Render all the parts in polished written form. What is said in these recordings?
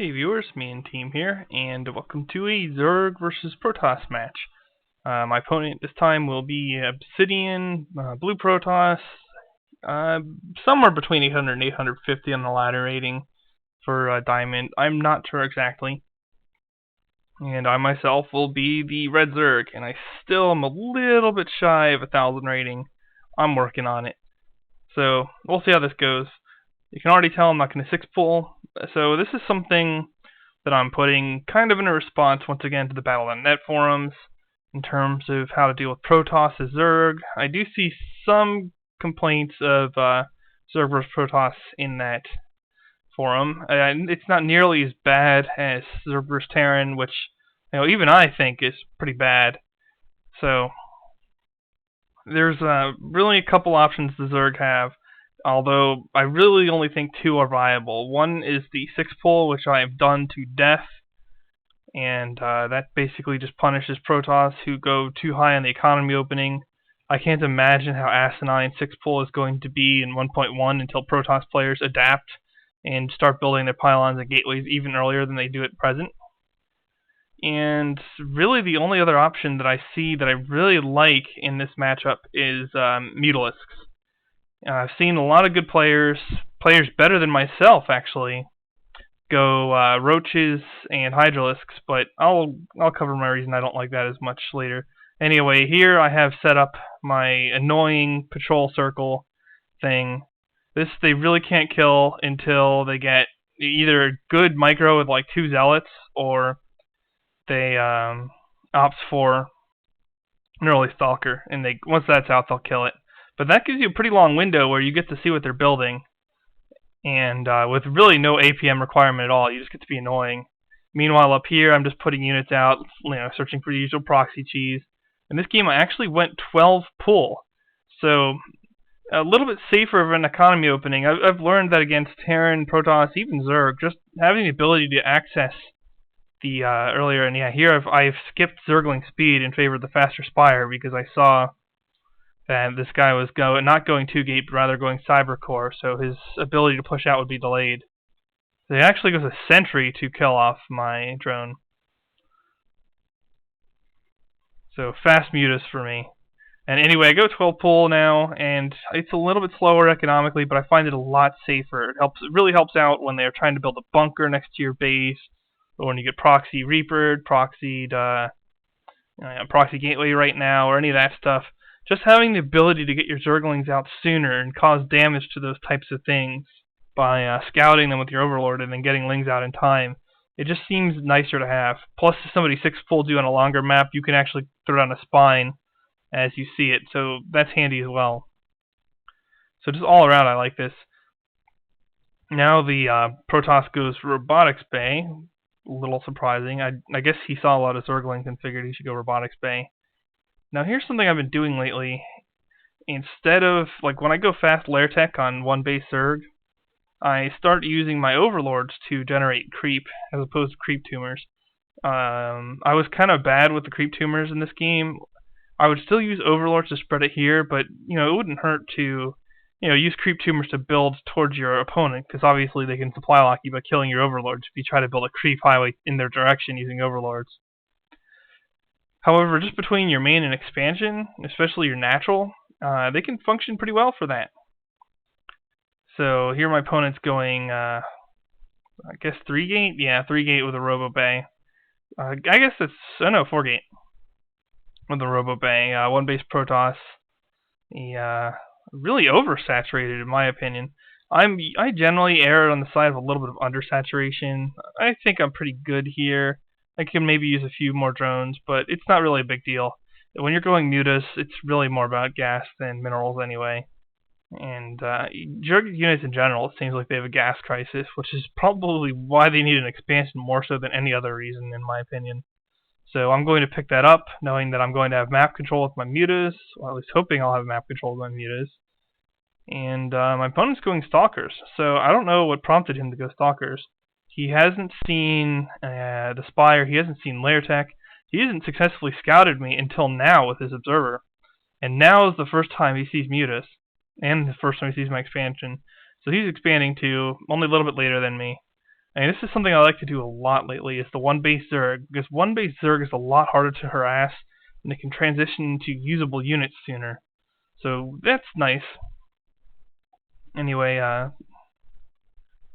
Hey viewers, me and team here, and welcome to a Zerg versus Protoss match. My opponent this time will be Obsidian, Blue Protoss, somewhere between 800 and 850 on the ladder rating for Diamond. I'm not sure exactly. And I myself will be the Red Zerg, and I still am a little bit shy of 1,000 rating. I'm working on it. So, we'll see how this goes. You can already tell I'm not going to 6-pull, so this is something that I'm putting kind of in a response once again to the Battle.net forums in terms of how to deal with Protoss as Zerg. I do see some complaints of Zerg vs Protoss in that forum. It's not nearly as bad as Zerg vs Terran, which even I think is pretty bad. So there's really a couple options the Zerg have, although I really only think two are viable. One is the 6-pull, which I have done to death, and that basically just punishes Protoss who go too high on the economy opening. I can't imagine how asinine 6-pull is going to be in 1.1 until Protoss players adapt and start building their pylons and gateways even earlier than they do at present. And really the only other option that I see that I really like in this matchup is Mutalisks. I've seen a lot of good players better than myself actually, go Roaches and Hydralisks, but I'll cover my reason I don't like that as much later. Anyway, here I have set up my annoying patrol circle thing. This they really can't kill until they get either a good micro with like 2 zealots, or they opt for an early stalker, and once that's out they'll kill it. But that gives you a pretty long window where you get to see what they're building, and with really no APM requirement at all, you just get to be annoying. Meanwhile, up here, I'm just putting units out, searching for the usual proxy cheese. In this game, I actually went 12-pull, so a little bit safer of an economy opening. I've learned that against Terran, Protoss, even Zerg, just having the ability to access the earlier, and yeah, here I've skipped Zergling speed in favor of the faster Spire because I saw that this guy was not going 2-gate, but rather going Cyber Core, so his ability to push out would be delayed. So he actually goes a sentry to kill off my drone. So fast mutas for me. And anyway, I go 12-pull now, and it's a little bit slower economically, but I find it a lot safer. It really helps out when they're trying to build a bunker next to your base, or when you get proxy Reapered, proxied proxy gateway right now, or any of that stuff. Just having the ability to get your Zerglings out sooner and cause damage to those types of things by scouting them with your Overlord and then getting Lings out in time, it just seems nicer to have. Plus, if somebody 6-pulls you on a longer map, you can actually throw down a spine as you see it, so that's handy as well. So just all around, I like this. Now the Protoss goes Robotics Bay. A little surprising. I guess he saw a lot of Zerglings and figured he should go Robotics Bay. Now here's something I've been doing lately. Instead of, when I go fast lair tech on one base Zerg, I start using my Overlords to generate creep, as opposed to creep tumors. I was kind of bad with the creep tumors in this game. I would still use Overlords to spread it here, but it wouldn't hurt to use creep tumors to build towards your opponent, because obviously they can supply lock you by killing your Overlords if you try to build a creep highway in their direction using Overlords. However, just between your main and expansion, especially your natural, they can function pretty well for that. So here my opponent's going, I guess 3-gate? Yeah, 3-gate with a Robo Bay. I guess it's, 4-gate with the Robo Bay. 1-base Protoss. Really oversaturated in my opinion. I generally err on the side of a little bit of undersaturation. I think I'm pretty good here. I can maybe use a few more drones, but it's not really a big deal. When you're going mutas, it's really more about gas than minerals anyway. And Zerg units in general, it seems like they have a gas crisis, which is probably why they need an expansion more so than any other reason, in my opinion. So I'm going to pick that up, knowing that I'm going to have map control with my mutas, or at least hoping I'll have map control with my mutas. And my opponent's going Stalkers, so I don't know what prompted him to go Stalkers. He hasn't seen the Spire, he hasn't seen lair tech, he hasn't successfully scouted me until now with his Observer. And now is the first time he sees mutas, and the first time he sees my expansion. So he's expanding too, only a little bit later than me. And this is something I like to do a lot lately, is the one-base Zerg, because one-base Zerg is a lot harder to harass, and it can transition to usable units sooner. So that's nice. Anyway,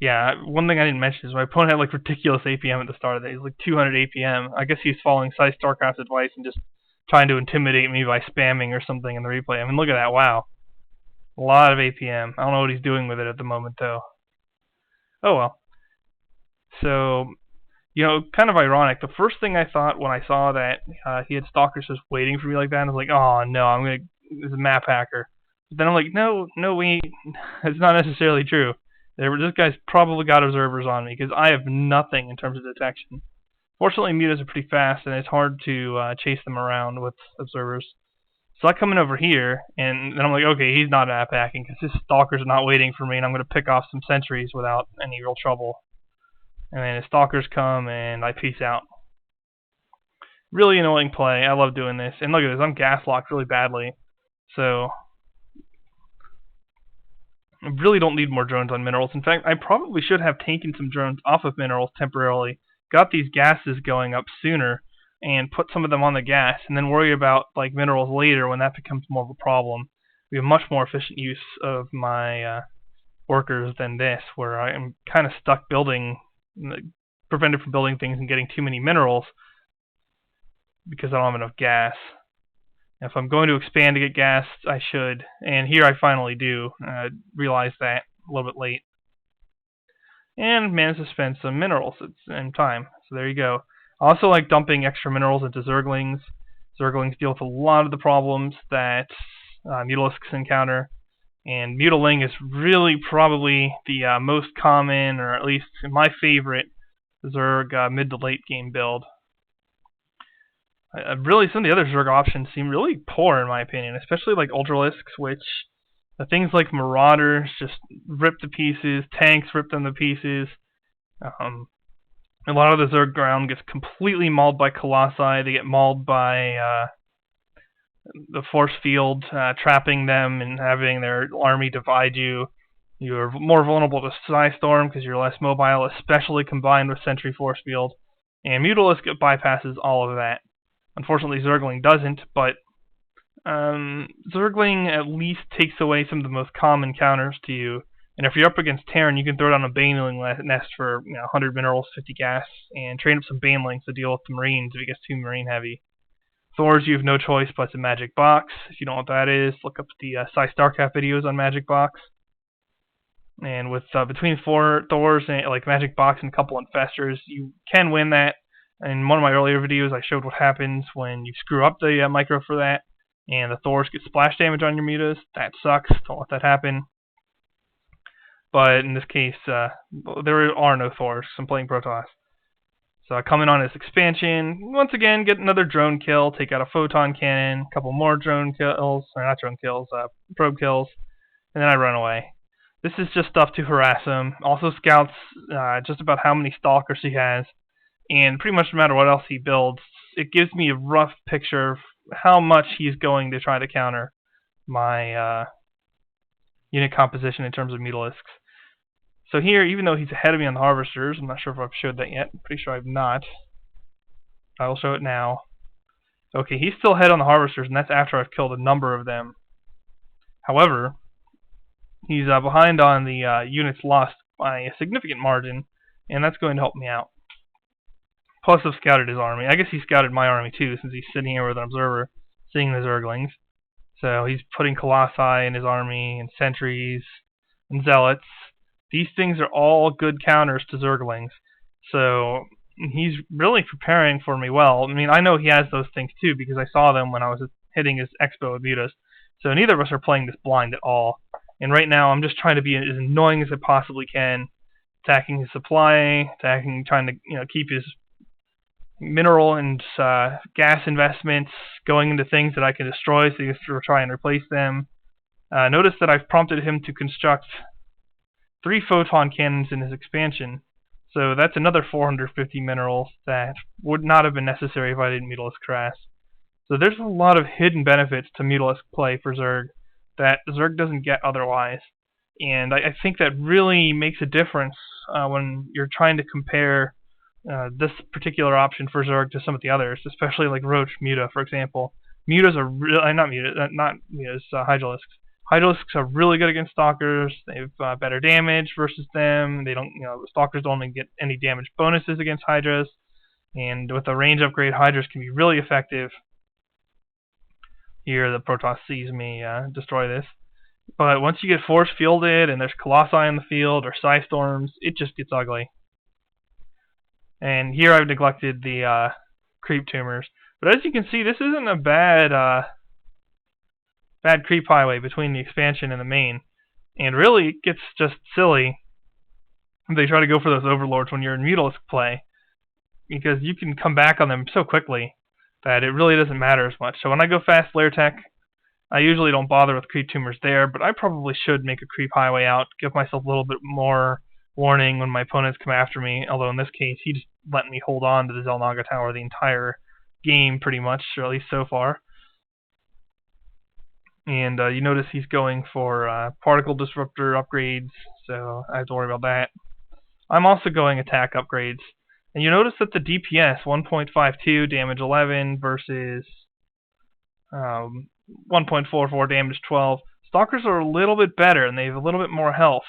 yeah, one thing I didn't mention is my opponent had like ridiculous APM at the start of it. He was like 200 APM. I guess he's following Starcraft's advice and just trying to intimidate me by spamming or something in the replay. I mean, look at that, wow. A lot of APM. I don't know what he's doing with it at the moment, though. Oh well. So, kind of ironic. The first thing I thought when I saw that he had stalkers just waiting for me like that, I was like, oh no, this is a map hacker. But then I'm like, no, wait, it's not necessarily true. This guy's probably got observers on me, because I have nothing in terms of detection. Fortunately, mutas are pretty fast, and it's hard to chase them around with observers. So I come in over here, and then I'm like, okay, he's not map hacking, because his stalkers are not waiting for me, and I'm going to pick off some sentries without any real trouble. And then his stalkers come, and I peace out. Really annoying play. I love doing this. And look at this, I'm gas locked really badly. So I really don't need more drones on minerals. In fact, I probably should have taken some drones off of minerals temporarily, got these gases going up sooner, and put some of them on the gas, and then worry about like minerals later when that becomes more of a problem. We have much more efficient use of my workers than this, where I am kind of stuck building, prevented from building things and getting too many minerals because I don't have enough gas. If I'm going to expand to get gas, I should, and here I finally do. Realize that a little bit late. And managed to spend some minerals at the same time. So there you go. I also like dumping extra minerals into Zerglings. Zerglings deal with a lot of the problems that Mutalisks encounter. And Mutaling is really probably the most common, or at least my favorite, Zerg mid to late game build. Really, some of the other Zerg options seem really poor in my opinion, especially like Ultralisks, which things like Marauders just rip to pieces, tanks rip them to pieces. A lot of the Zerg ground gets completely mauled by Colossi. They get mauled by the force field, trapping them and having their army divide you. You're more vulnerable to Psystorm because you're less mobile, especially combined with Sentry force field. And Mutalisk bypasses all of that. Unfortunately, Zergling doesn't, but Zergling at least takes away some of the most common counters to you. And if you're up against Terran, you can throw down a Baneling nest for 100 minerals, 50 gas, and train up some Banelings to deal with the Marines if it gets too Marine heavy. Thors, you have no choice but the Magic Box. If you don't know what that is, look up the Starcraft videos on Magic Box. And with between 4 Thors and like Magic Box and a couple Infestors, you can win that. In one of my earlier videos, I showed what happens when you screw up the micro for that, and the Thors get splash damage on your mutas. That sucks. Don't let that happen. But in this case, there are no Thors. I'm playing Protoss. So I come in on this expansion, once again, get another drone kill, take out a photon cannon, a couple more drone kills, or not drone kills, probe kills, and then I run away. This is just stuff to harass him. Also scouts just about how many stalkers he has. And pretty much no matter what else he builds, it gives me a rough picture of how much he's going to try to counter my unit composition in terms of Mutalisks. So here, even though he's ahead of me on the Harvesters, I'm not sure if I've showed that yet. I'm pretty sure I've not. I will show it now. Okay, he's still ahead on the Harvesters, and that's after I've killed a number of them. However, he's behind on the units lost by a significant margin, and that's going to help me out. Plus, I've scouted his army. I guess he scouted my army too, since he's sitting here with an observer, seeing the Zerglings. So he's putting Colossi in his army, and Sentries, and Zealots. These things are all good counters to Zerglings. So he's really preparing for me well. I mean, I know he has those things too, because I saw them when I was hitting his Expo with Mutas. So neither of us are playing this blind at all. And right now, I'm just trying to be as annoying as I possibly can, attacking his supply, trying to keep his mineral and gas investments going into things that I can destroy, so he has to try and replace them. Notice that I've prompted him to construct 3 photon cannons in his expansion, so that's another 450 minerals that would not have been necessary if I didn't Mutalisk Harass. So there's a lot of hidden benefits to Mutalisk play for Zerg that Zerg doesn't get otherwise. And I think that really makes a difference when you're trying to compare this particular option for Zerg to some of the others, especially like Roach Muta, for example. Mutas are not Mutas, Hydralisks. Hydralisks are really good against Stalkers. They have better damage versus them. They don't, Stalkers don't even get any damage bonuses against Hydras. And with a range upgrade, Hydras can be really effective. Here, the Protoss sees me destroy this. But once you get force fielded and there's Colossi in the field or Psystorms, it just gets ugly. And here I've neglected the creep tumors. But as you can see, this isn't a bad creep highway between the expansion and the main. And really, it gets just silly if they try to go for those overlords when you're in Mutalisk play, because you can come back on them so quickly that it really doesn't matter as much. So when I go fast lair tech, I usually don't bother with creep tumors there, but I probably should make a creep highway out, give myself a little bit more warning when my opponents come after me, although in this case he just let me hold on to the Xel'Naga Tower the entire game pretty much, or at least so far. And you notice he's going for particle disruptor upgrades, so I have to worry about that. I'm also going attack upgrades. And you notice that the DPS, 1.52, damage 11 versus 1.44, damage 12. Stalkers are a little bit better, and they have a little bit more health,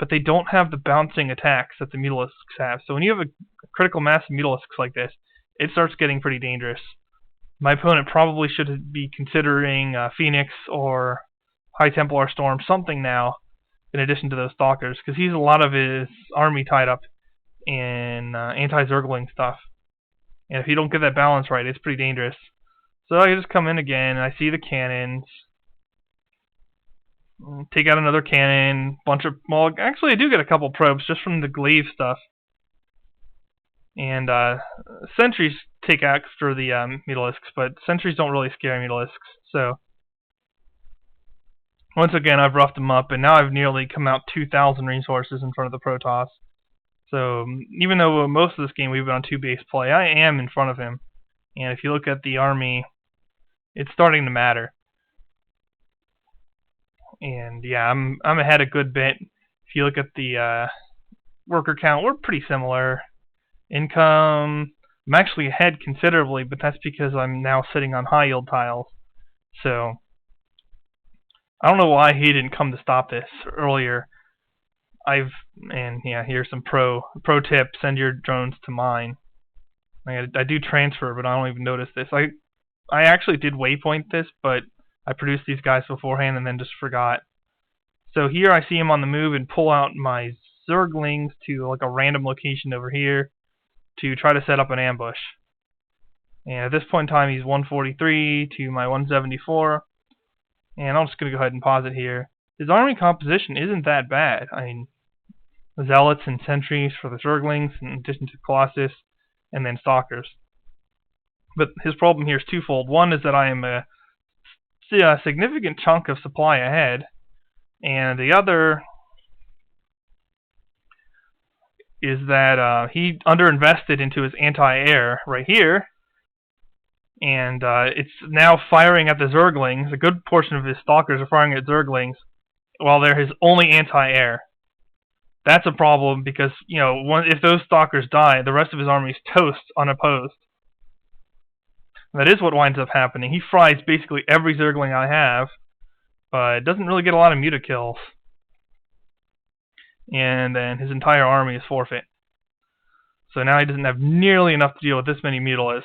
but they don't have the bouncing attacks that the Mutalisks have. So when you have a critical mass of Mutalisks like this, it starts getting pretty dangerous. My opponent probably should be considering Phoenix or High Templar Storm, something now, in addition to those Stalkers, because he's a lot of his army tied up in anti-Zergling stuff. And if you don't get that balance right, it's pretty dangerous. So I just come in again, and I see the cannons. Take out another cannon, well, actually I do get a couple probes just from the glaive stuff. And sentries take after the Mutalisks, but sentries don't really scare Mutalisks. So once again, I've roughed them up, and now I've nearly come out 2,000 resources in front of the Protoss. So even though most of this game we've been on 2-base play, I am in front of him. And if you look at the army, it's starting to matter. And yeah, I'm ahead a good bit. If you look at the worker count, we're pretty similar. Income, I'm actually ahead considerably, but that's because I'm now sitting on high yield tiles. So I don't know why he didn't come to stop this earlier. Here's some pro tip: send your drones to mine. I do transfer, but I don't even notice this. I actually did waypoint this, but I produced these guys beforehand and then just forgot. So here I see him on the move and pull out my Zerglings to like a random location over here to try to set up an ambush. And at this point in time, he's 143 to my 174. And I'm just going to go ahead and pause it here. His army composition isn't that bad. I mean, Zealots and Sentries for the Zerglings, in addition to Colossus, and then Stalkers. But his problem here is twofold. One is that I am a significant chunk of supply ahead, and the other is that he underinvested into his anti-air right here, and it's now firing at the Zerglings. A good portion of his Stalkers are firing at Zerglings, while they're his only anti-air. That's a problem because, if those Stalkers die, the rest of his army is toast unopposed. That is what winds up happening. He fries basically every Zergling I have, but doesn't really get a lot of Muta kills. And then his entire army is forfeit. So now he doesn't have nearly enough to deal with this many Mutalisks.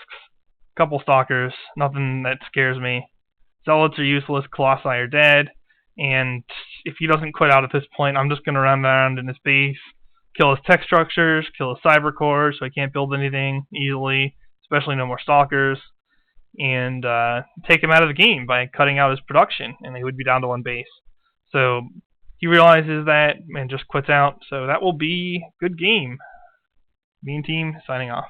Couple Stalkers, nothing that scares me. Zealots are useless, Colossi are dead, and if he doesn't quit out at this point, I'm just going to run around in his base, kill his tech structures, kill his cyber cores so he can't build anything easily, especially no more Stalkers, and take him out of the game by cutting out his production, and he would be down to one base. So he realizes that and just quits out, so that will be a good game. Mean Team signing off.